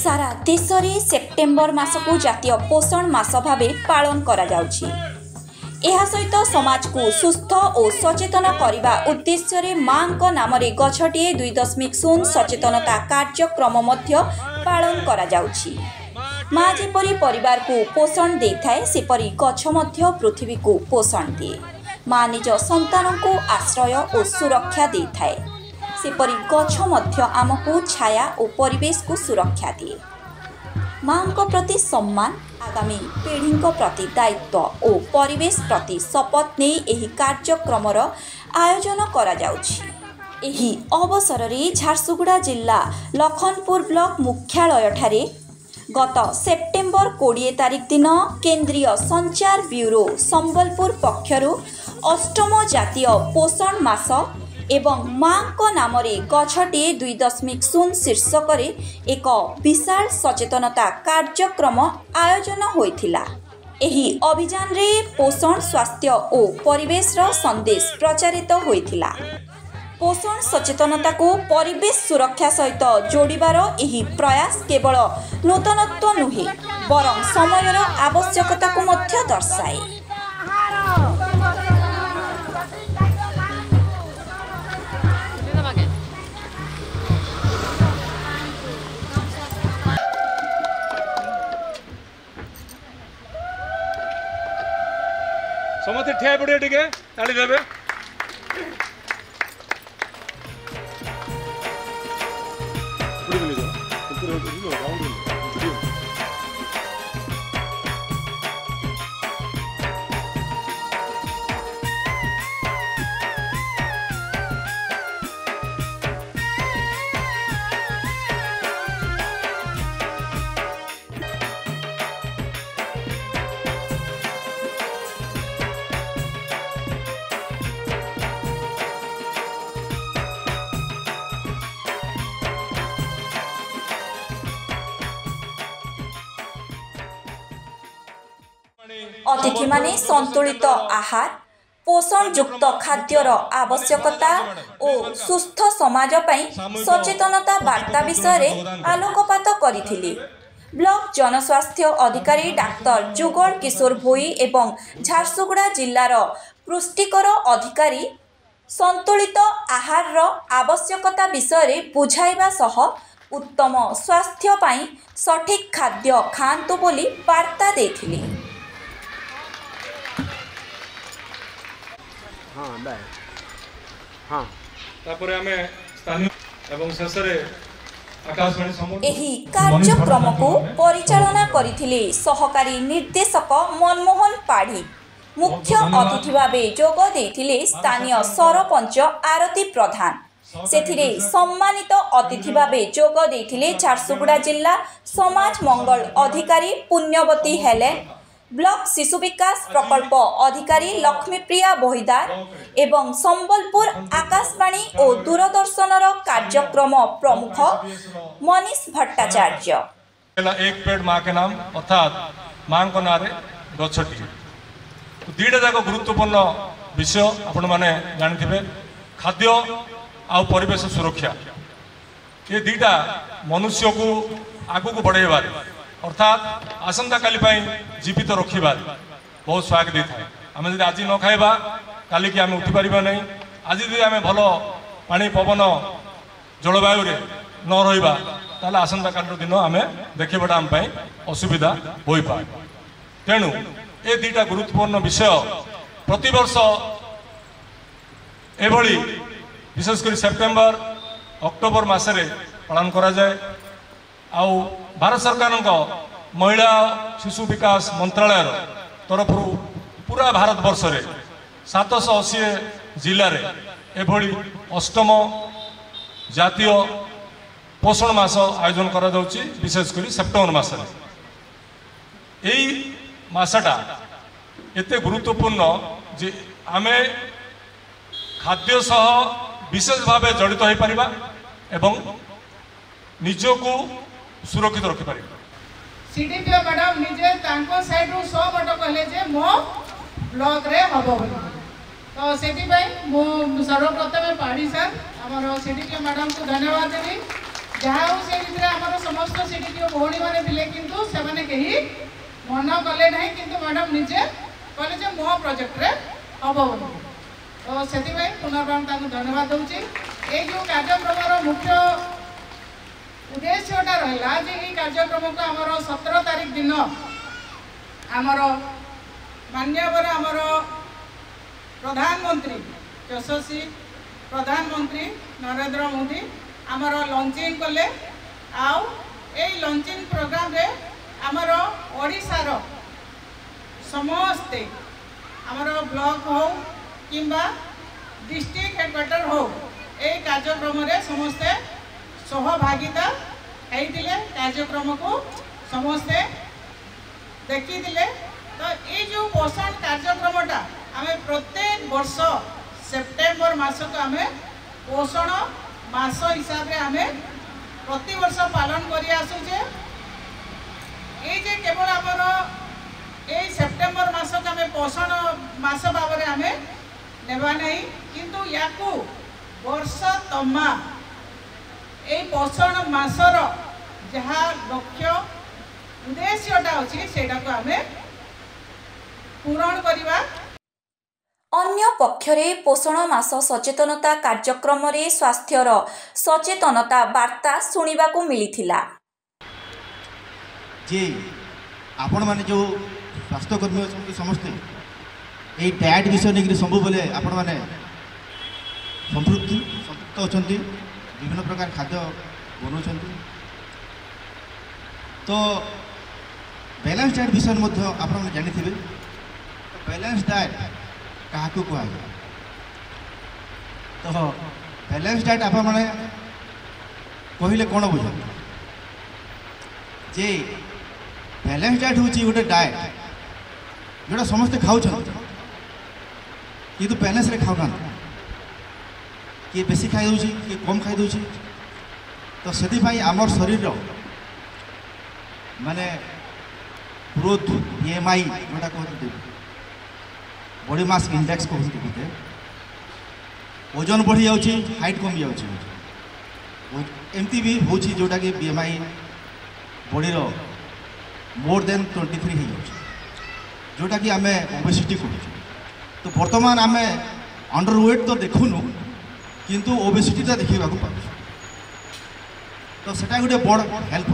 सारा देश में सेप्टेम्बर मास को जातीय पोषण मास भाव पालन करा जाउछि। एहा सहित समाज को सुस्थ और सचेतन करने उद्देश्य रे मां नाम गछटिए 2.0 सचेतनता कार्यक्रम मध्य पालन करा जाउछि। मां जेपरी परिवार को पोषण दे थाए सेपरी गछ मध्य पृथ्वी को पोषण दिए। मां निज संतान को आश्रय और सुरक्षा दे थाए सेपरी गछ मध्य आमको छाया और परिवेश को सुरक्षा दिए। मां को प्रति सम्मान आगामी पीढ़ी प्रति दायित्व और परिवेश प्रति शपथ नहीं एही कार्यक्रमर आयोजन करा जाउछि। एही अवसर रे झारसुगुड़ा जिला लखनपुर ब्लॉक मुख्यालय ठारे गत सेप्टेम्बर 20 तारिख दिन केंद्रीय संचार ब्यूरो संबलपुर पक्षरु 8म जातीय पोषण मास एवं मां नाम गछटिए 2.0 शीर्षक एक विशाल सचेतनता कार्यक्रम आयोजन होइथिला। एही अभियान रे पोषण स्वास्थ्य और परिवेश रो संदेश प्रचारित होइथिला। पोषण सचेतनता को परिवेश सुरक्षा सहित जोड़िबार एही प्रयास केवल नूतनत्व नुहे बरं समयर आवश्यकता को मध्य दर्शाए। समस्ते ठिया पड़े टे ताली देवे। अतिथि माने संतुलित आहार पोषण युक्त खाद्यर आवश्यकता और सुस्थ समाज पई सचेतनता वार्ता विषय आलोकपात करिथिले। ब्लॉक जनस्वास्थ्य अधिकारी डाक्टर जुगल किशोर भोई एवं झारसुगुड़ा जिलार पुष्टिकर अधिकारी संतुलित आहार आवश्यकता विषय बुझाइबा सह उत्तम स्वास्थ्य पई सठिक खाद्य खांतु बोली वार्ता देथिले। एही कार्यक्रम को परिचालना करिथिले सहकारी निर्देशक मनमोहन पाढ़ी। मुख्य अतिथि भावे जोग देथिले स्थानीय सरपंच आरती प्रधान। सेथिरे सम्मानित अतिथि भावे जोग देथिले झारसुगुड़ा जिला समाज मंगल अधिकारी पुण्यवती हेलेन, ब्लॉक शिशु विकास प्रकल्प अधिकारी लक्ष्मीप्रिया बहिदार एवं संबलपुर आकाशवाणी और दूरदर्शन कार्यक्रम प्रमुख मनीष भट्टाचार्य। एक पेड़ माँ के नाम अर्थात माँ को नारे गछटी दुईटा जाक गुरुत्वपूर्ण विषय आपण मैंने जानी खाद्य आ परिवेश सुरक्षा ये दुईटा मनुष्य को आगू को बढ़ेबार अर्थात आसंता काली जीवित रखिबार बहुत सहायक दे थाए। आम जब आज न खाइबा काली की आम उठी पारिबा नहीं। आज यदि आम भल पानी पवन जलवायु रे न रहिबा ताले आसंता काल दिन आम देखा आम असुविधा हो पाए। तेणु ए दुईटा गुरुत्वपूर्ण विषय प्रतिवर्ष एभली विशेषकर सेप्टेम्बर अक्टोबर मासरे पालन करा जाए। आउ भारत सरकार महिला शिशु विकास मंत्रालय तरफ पूरा भारत वर्ष रे 780 जिले में एभली 8म जातीय पोषण मास आयोजन करा जाउची विशेषकर सेप्टेम्बर मास यही मासटा एते गुरुत्वपूर्ण जे आमे खाद्य सह विशेष भाव जड़ित हो पारिबा एवं निजको सुरक्षित रखि पारिबा। सीडीपीओ मैडम निजे तांको साइड रु 100 बट कहले जे मो ब्लॉक रे हबो तो सेति भाई मो सर्वप्रथम पाड़ी सर हमर सीडीपीओ मैडम को धन्यवाद देबी जहा हो से भितर हमर समस्त सीडीपीओ भौणी माने दिले किंतु से माने केही मन कले नहीं किंतु मैडम निजे कहले जे मो प्रोजेक्ट रे हबो तो सेति भाई पुनर्बार तांको धन्यवाद दउची ए जो कार्यक्रम मुख्य उद्देश्यटा रहा जे ये कार्यक्रम को आमर 17 तारीख दिन आमर मान्यवर आमर प्रधानमंत्री यशस्वी प्रधानमंत्री नरेंद्र मोदी आमर लॉन्चिंग कले आउ ए लॉन्चिंग प्रोग्राम रे आमर ओडिशार समस्ते आमर ब्लॉक हो किंबा डिस्ट्रिक्ट हेडक्वार्टर हो ए कार्यक्रम रे समस्ते सहभागिता होते कार्यक्रम को समस्ते देखी तो ये जो पोषण कार्यक्रमटा आम प्रत्येक वर्ष सेप्टेम्बर मास को आम पोषण मास हिसाब से आम प्रति वर्ष पालन करी आसुचे ये केवल आमर ये सेप्टेम्बर मास को आम पोषण मास भाव में आम नेबा नहीं किंतु या वर्ष तमा ए पोषण मासर जहाँ लक्ष्य उद्देश्यटा अच्छी से पूरण करवा। अन्य पक्षरे पोषण मास सचेतनता कार्यक्रम रे स्वास्थ्यर सचेतनता वार्ता सुनिबाकू मिलिथिला जे आपण माने जो स्वास्थ्यकर्मी अछंती समस्ते ए डायट विषय नेकरी सब बेले आपण माने संतृप्त अछंती विभिन्न प्रकार खाद्य बनाऊँ तो बैलेंस डायट विषय में आप जानी थे बैलेंस डायट क्या कहुए तो बैलेंस डायट आप कहले कौन बुझ जे बैलेंस डायट हूँ गोटे डायट जोटा समस्ते खाऊ कि बैलेंस रे खाऊना किए बेसी खाई दूसरी किए कम खाई दूसरी तो से आमर शरीर माने ग्रोथ BMI जोटा कहते बॉडी मास इंडेक्स कहते ओजन बढ़ी जाऊँगी हाइट कमी जामती भी हो जोटा कि BMI बॉडी मोर देन 23 हो जोटा कि आम ओबेसिटी कर तो बर्तमान आम अंडरवेट तो देखुनु किंतु ओबेसिटीटा देखा तो सेटा गोटे बड़ हेल्प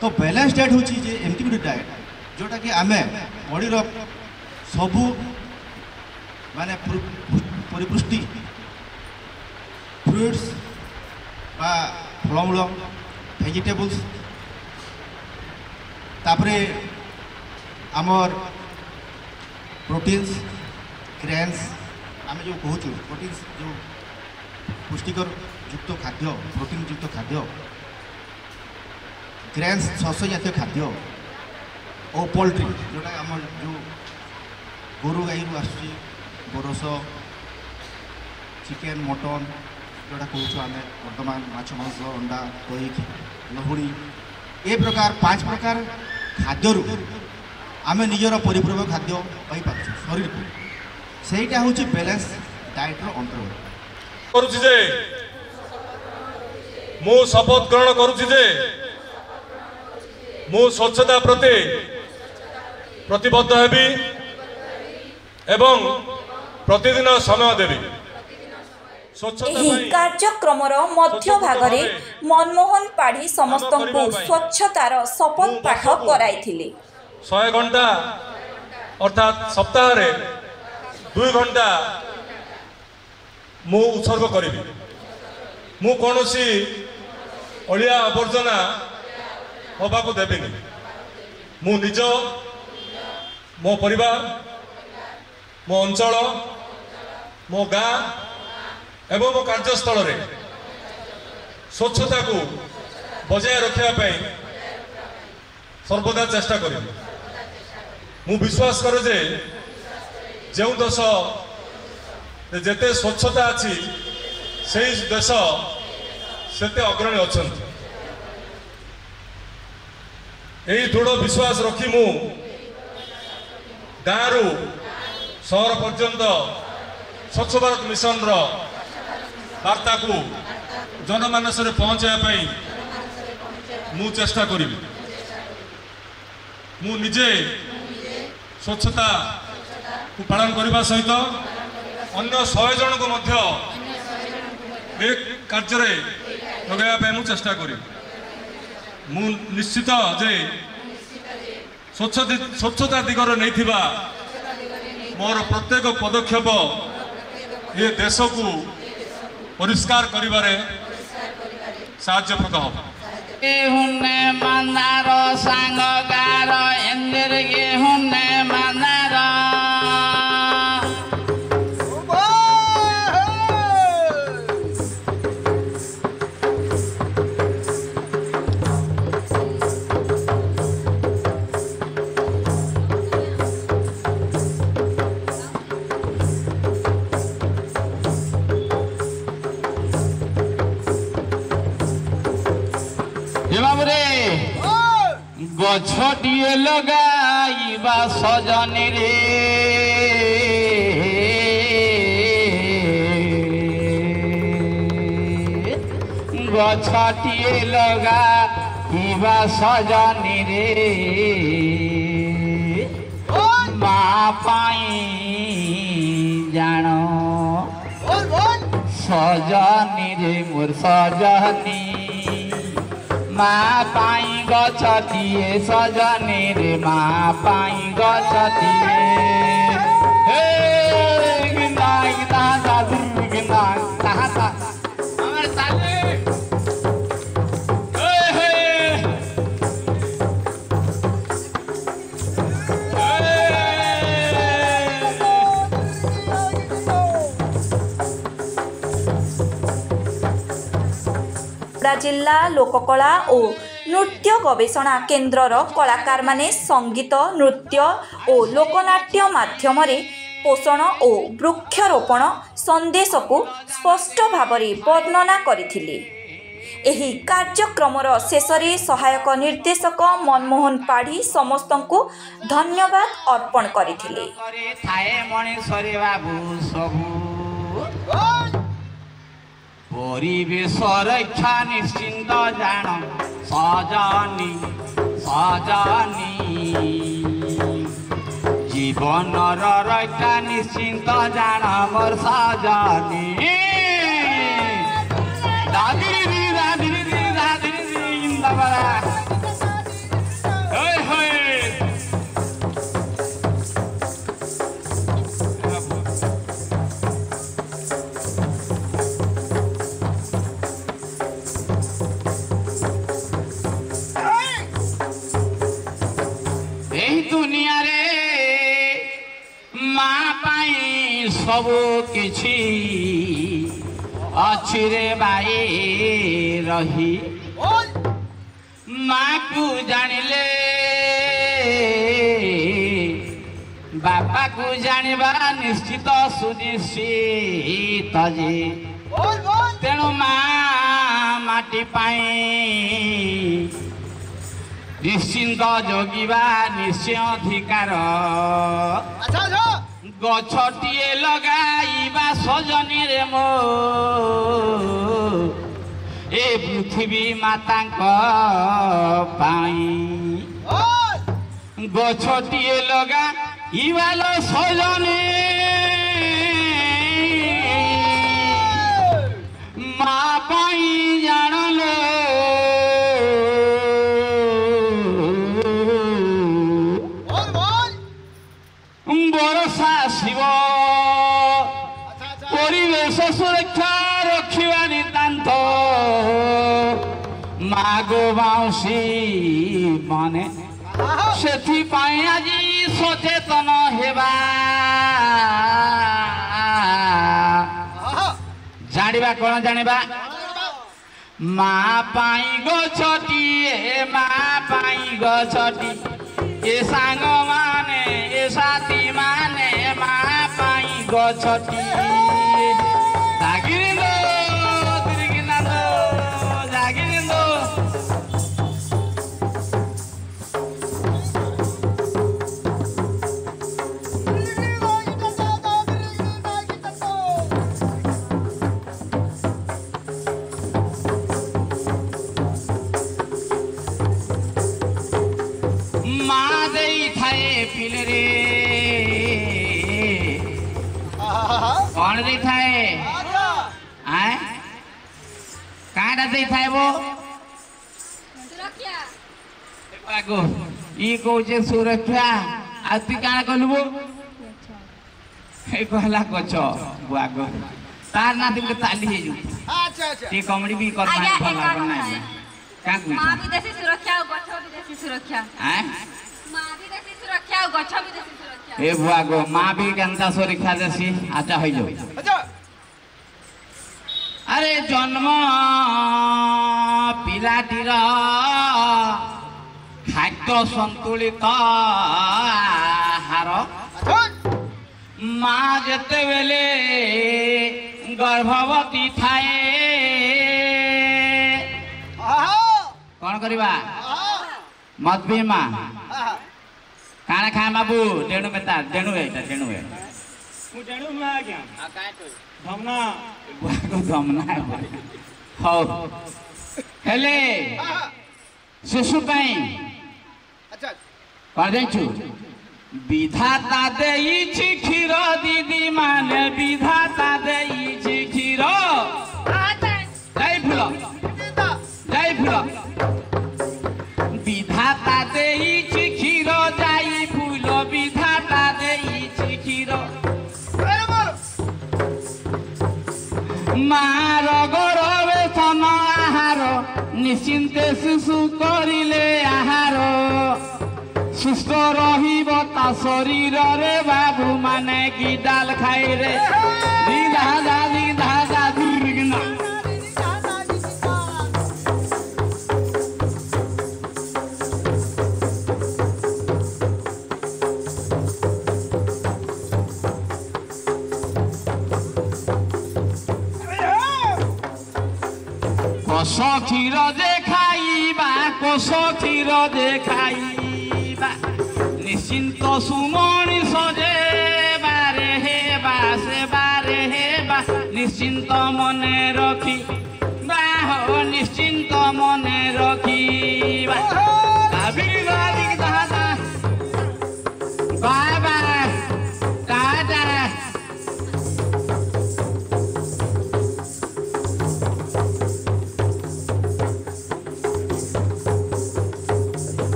तो बैलेंस डायट हूँ एमती गोटे डायट जोटा कि आम बॉडीर सबू माने परिपुष्टि फ्रुट्स बा फलमूल वेजिटेबल्स तापरे आमर प्रोटीन्स ग्रेन्स आम जो कहूँ प्रोटीन्स जो पुष्टिकर युक्त खाद्य प्रोटीन युक्त खाद्य ग्रेन्स शस्य जातीय खाद्य और पोल्ट्री जोटा आम जो गोरु गाई आसूँ गोरस चिकेन मटन जोटा कहूँ आम बर्तमान माछ मांस अंडा दही लहुणी ए प्रकार 5 प्रकार खाद्य आम निजर परिपूरक खाद्य पाई पार्छु शरीर को सेटा हूँ बैलेंस डायट अंतर्गत करुछि जे मु शपथ ग्रहण करुछि जे मु स्वच्छता प्रति प्रतिबद्ध हेबी एवं प्रतिदिन समय देवी। ଏହି କାର୍ଯ୍ୟକ୍ରମର ମଧ୍ୟ ଭାଗରେ ମନମୋହନ ପାଢ଼ୀ ସମସ୍ତଙ୍କୁ ସ୍ୱଚ୍ଛତାର ଶପଥ ପାଠ କରାଇଥିଲେ। 100 घंटा अर्थात सप्ताह 2 घंटा मु उत्सर्ग करी मु कौन अलिया आवर्जना हवा को देविनी मु निज मो परिवार मो अंचल मो गाँ एवं मो कार्यस्थल रे स्वच्छता को बजाय रखा सर्वदा चेष्टा करी मु विश्वास करे जे जो देश जेते स्वच्छता अच्छी से देश सेते अग्रणी अच्छा यही दृढ़ विश्वास रखी मु गाँव सहर पर्यंत स्वच्छ भारत मिशन रो वार्ता को जनमानस रे पहुँचाई मु चेष्टा करी मु निजे स्वच्छता को पालन करने सहित अन्य 100 जन को मध्य एक कार्य लगाया मु चेष्टा करी मु निश्चित जे स्वच्छता दिगर नहीं मोर प्रत्येक पदक्षेप ये देश को परिष्कार करिबारे साहाय्यप्रद हम हुन्ने मंदार सांग गार इंदिर के हुन्ने मंदार गछटिए लगाइबा सजनी रे गछटिए लगाइबा सजनी रे माँ पाई जान सजनी रे मोर सजनी माँ पाई गछटिए सजनी रे माँ पाई गछटिए हे गिंदा गिंदा दादू गिंदा ताता हमर साले हे जिला लोककला और नृत्य गवेषणा केन्द्रर कलाकार माने संगीत नृत्य और लोकनाट्य माध्यम पोषण और वृक्षरोपण संदेश को स्पष्ट भाव वर्णना करथिले। एही कार्यक्रमर शेषरे सहायक निर्देशक मनमोहन पाढ़ी समस्त को धन्यवाद अर्पण करथिले। परिवेश रक्षा निश्चिंत जान सजनी सजनी जीवन रक्षा निश्चिंत जान मोर सजनी दादिरी दादिरी दादिरी इंदबरा ओए होए दुनिया रे माँ पाई सब किछि अच्छी रे बाई रही माँ को जानिले बापा को जानिबा निश्चित सुनिश्चित जे तेणु माँ माटी पाई निश्चिंत जगिबा निश्चय अधिकार गछटिए लगाइबा सजनी रे मो ए पृथ्वी मातांक पाई गछटिए लगाइबा लो सजनी माँ पाई जानलो शिव परिवेश सुरक्षा रखा नितांत गो माउसी माने सेथि पाए आजी सचेतन हेबा जानिबा कोन जानिबा माँ पाई गछटी माँ पाई गछटी ए सांग माने ए साथी माने माँ पाई गछटी जागिरिंदो तिरिगिनांदो जागिरिंदो पिले रे कौन दे थाए आए काटा दे थाए वो सुरक्षा आगो ई कोचे सुरक्षा आती काना कहलबो ए कहला कछो बुआगो तार ना दिन के ताली हे जु अच्छा अच्छा ये कॉमेडी भी कर पाए भला बना है का कुछ मां विदेशी सुरक्षा और गछ विदेशी सुरक्षा हैं ए बुआ गो माँ भी केनता सुरक्षा देसी अच्छा हो जो अरे जन्म पिलाटीर खाद्य संतुलित आहार माँ जेते बेले गर्भवती थाए कौन करिबा मत भी माँ खाना खाए बाबू डेणु में तार डेणु है डेणु है मु डेणु में आ गया हां काहे तो धमना को धमना है हो हेले शिशु पई अच्छा कर दे छु विधाता देई छी खीर दीदी माने विधाता देई छी खीर जय फुल जय फुल विधाता देई छी खीर जाई फूल विधाता देई छी खीर मार गौरवे सन आहार निश्चिंते शिशु करिले आहार सुस्थ रहिब ता शरीर रे बाबू माने की डाल खाई रे दीदा दादी दादा दुर्गना कोस क्षीर जे खाइबा कोस क्षीर जे खाइबा निश्चिंत सुमणि सजे बारे हेबा से बारे हेबा निश्चिंत मने रखी बाहो निश्चिंत मने रखिबा अभिवादी दादा बाबा दादा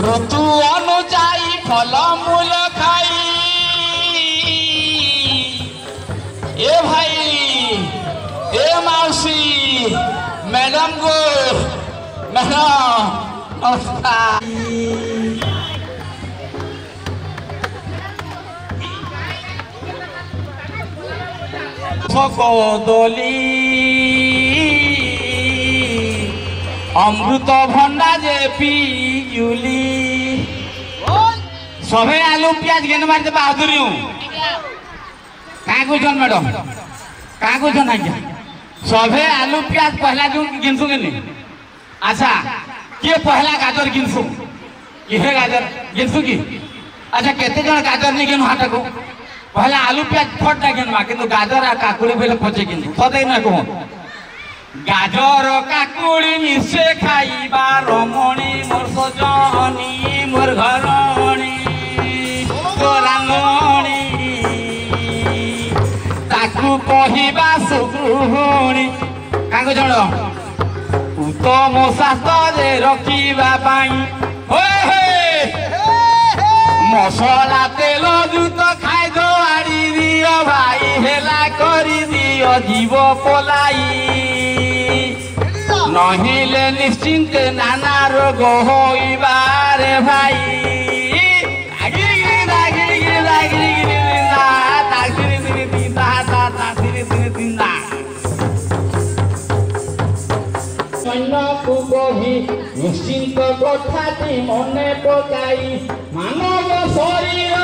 ऋतु अनुजाई फल मूल खाई ए भाई ए मौसी मैडम को मैडम नमस्कार कदली अमृत भंडा जे पियुली सभे आलू प्याज गेन मार दे बहादुरी का कुछन मैडम का कुछन आज्ञा सभे आलू प्याज पहला जो गिनसु गेनी अच्छा के पहला गाजर गिनसु ये गाजर गिनसु की अच्छा केते जन गाजर नहीं गेनु हाटा को पहला आलू प्याज फट ना गेनमा किंतु गाजर आ काकुड़ी बेले पचे गिनसु सदै ना को गाजर काकुड़ी मिसे खाइबा रमणी मोर सजनी मोर घरणी तोरानी ताकू कहिबा सुगृहिणी काको जण उत्तम शास्त्र रखिबा पाई होए जीव पलाई नहिले निश्चिंत नाना रोग होइबारे भाई निश्चिंत कथाटी मने पकाई मानव शरीर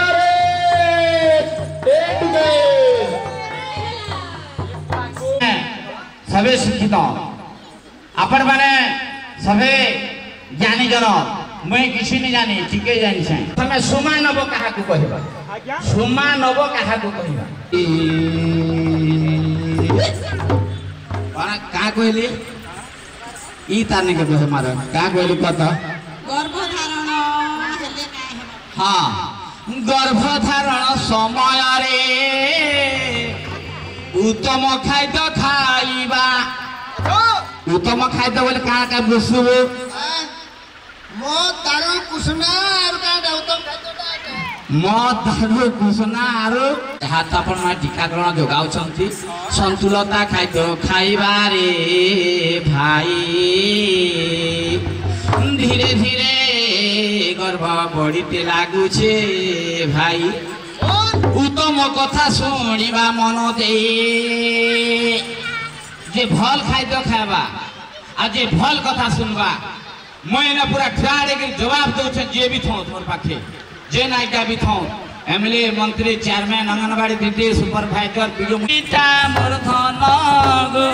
सबे शिक्षित आपण माने सबे जानी जन मुई किसी नहीं जानी टिके जानी से तमे सुमा नब कहा को कहबा सुमा नब कहा को कहबा और का कहली ई ताने के कहे मारे का कहली पता गर्भधारण हेले काय हेबा हां गर्भधारण समय रे उत्तम खाद्य खाइबा उत्तम खाद्य बोले का बुझबो मद दारू कुसुना और का उत्तम खाद्यटा मद दारू कुसुना आरो हाथ अपन मा टीकाकरण जोगाउछंती संतुलता खाद्य खाइबा रे भाई धीरे धीरे गर्भ बढ़ीते लागुछे भाई उत्तम कथा शुणा मन दे जे भल खाद्य खावा आ जे भल कथा सुनवा मैं पूरा ठाड़े के जवाब दे जे भी थो तोर पाखे जे नायिका भी थो एमएलए मंत्री चेयरमैन अंगनवाड़ी दीदी सुपरवाइजर पीओ पिता मोर धन गो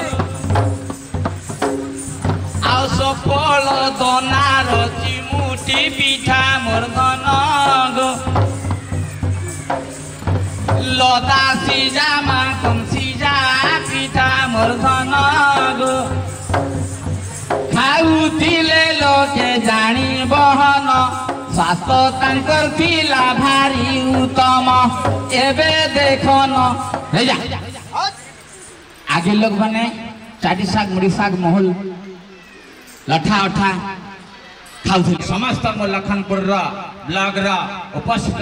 आउ सफल दनार चिमुटी पिठा मोर धन गो लता सीजा माकम सीजा पिठा मोर धन गो खाउथिले लोके जानी बहन स्वास्थ्य तांकर थिला भारी उत्तम एबे देखन हे जा आगे लोग बने चाटी साग मुड़ी साग महल लठा उठा खाउथिले समस्त मो लखनपुर र ब्लॉग र उपस्थित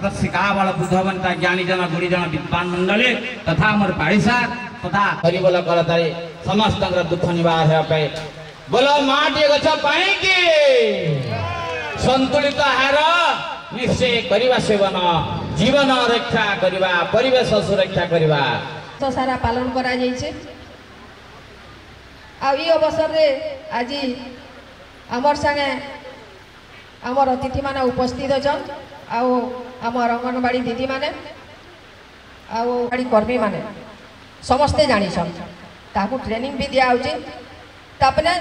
दर्शक वाला बुद्धवंता ज्ञानी जन गुणी जन विद्वान मंडली तथा मोर पाड़ीसा तथा गरीब लोक करतारे समस्त दुख निवार है पे बोलो माटी गछ पाई के संतुलित आहार निश्चय करिवा सेवन जीवन रक्षा करिवा परिवेश सुरक्षा करिवा तो सारा पालन करा जाइछे आ ई अवसर रे आज हमर संगे हमर अतिथि माने उपस्थित अछन आ हमर अंगनवाड़ी दीदी माने आ गाड़ी कर्मी माने समस्ते जानी छन ताकू ट्रेनिंग भी दिया होचे तापने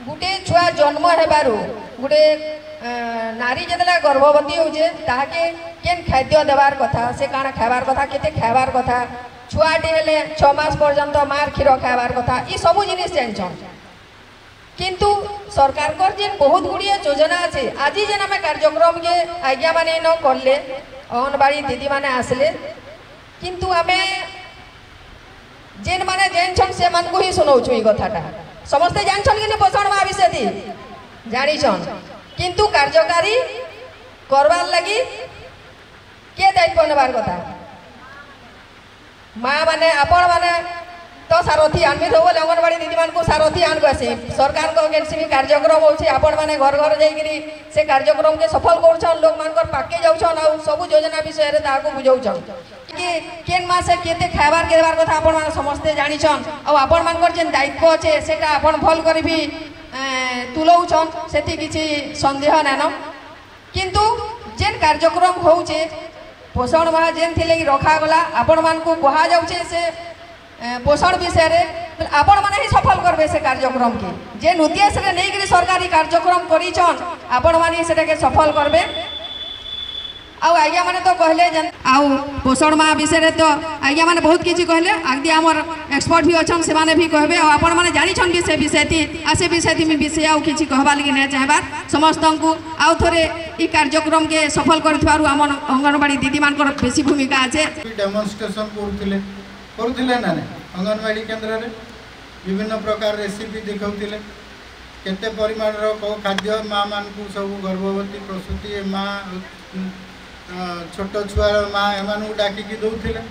गुटे छुआ जन्म हेबारु गुटे नारी जतला गर्भवती होचे ताके केन खाद्य देवार कथा से काना खाबार कथा केते खाबार कथा छुआटी हेले 6 मास पर्यंत मार क्षीर खाबार कथा ई सब जिनिस जानछन किंतु सरकार कर जेन बहुत गुड़िया योजना अच्छे आज जेन आम कार्यक्रम के आज्ञा मान न करले अंगनवाड़ी दीदी माने आसले किंतु आम जेन माने जेन छन से मन को ही सुनाऊछु ई कथाटा समस्ते जानछन कि पोषण माह विषय जानिछन किंतु कार्यकारी करवार लगी के दायित्व नेबार कथा माँ माने आपण माने तो सारथी आनबे तो बोले अंगनवाड़ी दीदी मान को सारथी आन गसे सरकार को केनसी भी कार्यक्रम होछि आपण माने घर घर जाइकरी से कार्यक्रम के सफल करछन लोग मान कर पाके जाउछन आ सब योजना विषय रे ताको बुझाउछन कि केन मासे केते खाइबार केबार कथा आपण माने समस्ते जानिछन आ आपण मान कर जेन दायित्व अछि सेटा आपण भल करी भी तुलौछन सेति किछि संदेह नानो किंतु जेन कार्यक्रम होउछे पोषण माह जेन थिले रखा गला आपण मान को कहा जाउछे से पोषण विषय रे आपण माने ही सफल करबे से कार्यक्रम के जे उद्देश्य रे नहीं सरकारी कार्यक्रम करिछन आपण माने सेटा के सफल करबे आउ आज्ञा माने तो कहले आउ पोषण माह विषय रे तो आज्ञा माने बहुत किछि कहले आगदी हमर एक्सपर्ट भी अछन से माने भी कहबे आ आपण माने जानिछन विषयती आसे विषयती में विषय आउ किछि कहबा लगी नै चाहबार समस्तन को आउ थोरे ई कार्यक्रम के सफल करथारु हमर अंगनवाड़ी दीदी मानकर बेसी भूमिका আছে डेमोन्स्ट्रेशन करुथिले ना अंगनवाड़ी केन्द्र रे विभिन्न प्रकार रेसिपी दिखाउथिले केते परिमाण रो खाद्य माँ मान को सब गर्भवती प्रसूति माँ छोट छुआ माँ एमान डाकिकी दौले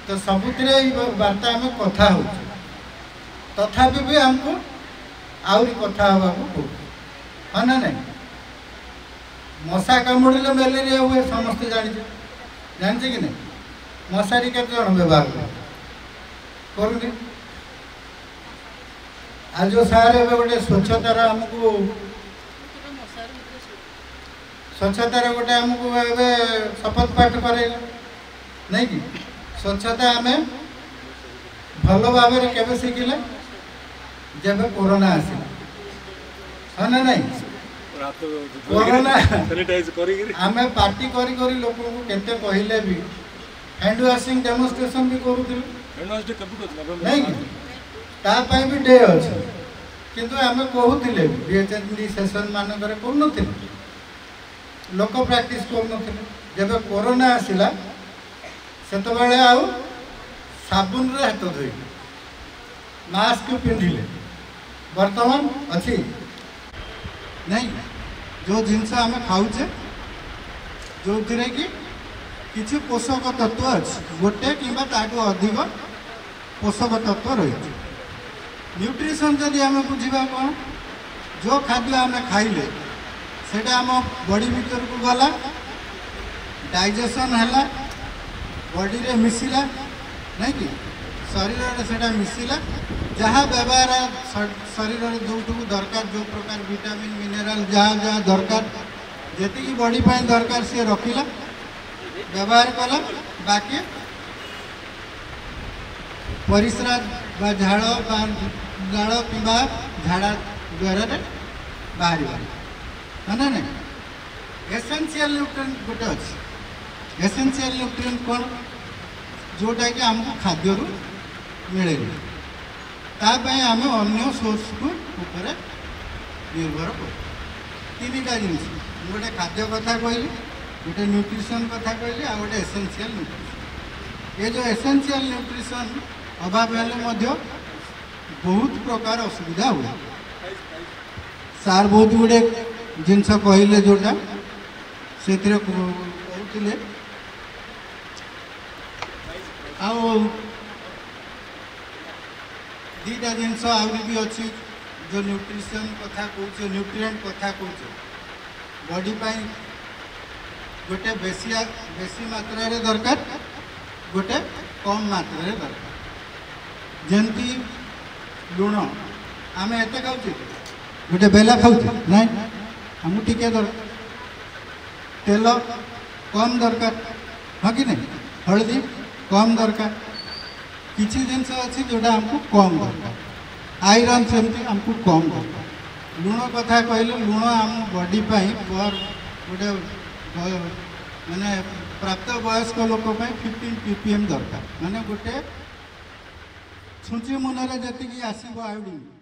तो सबुथिरे वार्ता आम कथा हो तथापि भी आमको आहरी कथा हवा हाँ ना नहीं मशा कामुड़े मेलेरिया हुए समस्ते जाने कि नहीं मशारी के व्यवहार कर आज जो सारे गोटे स्वच्छतार आमको स्वच्छतार गोटे आमको शपथ पाठ कर नहीं कि स्वच्छता आम भल भाव के शिखिले जब कोरोना आसला हाँ ना नहीं कोरोना आम पार्टी करी लोक केते कहले भी हैंड वाशिंग डेमोन्स्ट्रेशन भी करूँ नहीं तापाई भी डे अच्छे किंतु आम कहते बीएचएनडी सेशन मानक कर लोक प्रैक्टिस कर जब कोरोना आसला से साबुन रे हाथ धोई मास्क पिंधिले वर्तमान अच्छी नहीं जो जिनस आम खाऊे जो थी कि किसी पोषक तत्व अच्छे गोटे कि अधिक पोषक तत्व रही न्यूट्रिशन जदि आम बुझा कौन जो खाद्य आम खाइले सेटा आम बॉडी भीतर को गला डाइजेशन है बॉडी रे मिसिला नहीं कि शरीर से मिसिला जहाँ व्यवहार शरीर जो दरकार जो प्रकार विटामिन मिनरल जहाँ जहाँ दरकार जी बॉडी दरकार सी रखिला व्यवहार कला बाकी परिश्रा झाड़ गाड़ कि झाड़ा द्वारा बाहर है ना नहीं एसेंशियल न्यूट्रिएंट गोटे अच्छे एसेंशियल न्यूट्रिएंट कौन जोटा कि आमको खाद्य मिले तापाई आम अन्य सोर्स को ऊपर निर्भर कर तीनटा जिन गोटे खाद्य कथा कहली गोटे न्यूट्रिशन कथा कहली आ गोटे एसेंशियल न्यूट्रिशन ये जो एसेंशियल न्यूट्रिशन अभाव हेले बहुत प्रकार असुविधा हुए सार बहुत गुड़े जिनस कहले जोटा से कहते दीटा जिनस आहरी भी अच्छी जो न्यूट्रिशन कथा कौच न्यूट्रिएंट कथा कौच बॉडी पाई गोटे बेसी मात्रा रे दरकार गोटे कम मात्रा रे दरकार जमती लुण आम एत खाऊे गोटे बेला खाऊे ना आमको टिके दरकार तेल कम दरकार हाँ कि नहीं हल्दी कम दरकार किसी जिनस अच्छी जोटा आमको कम दरकार आयरन सेमती आमको कम दरकार लुण कथा कहले लुण आम बॉडी पर गोटे माने प्राप्त वयस्क लोक 15 ppm दरकार माने गोटे छुंची मुनरे जी आसो आयोडीन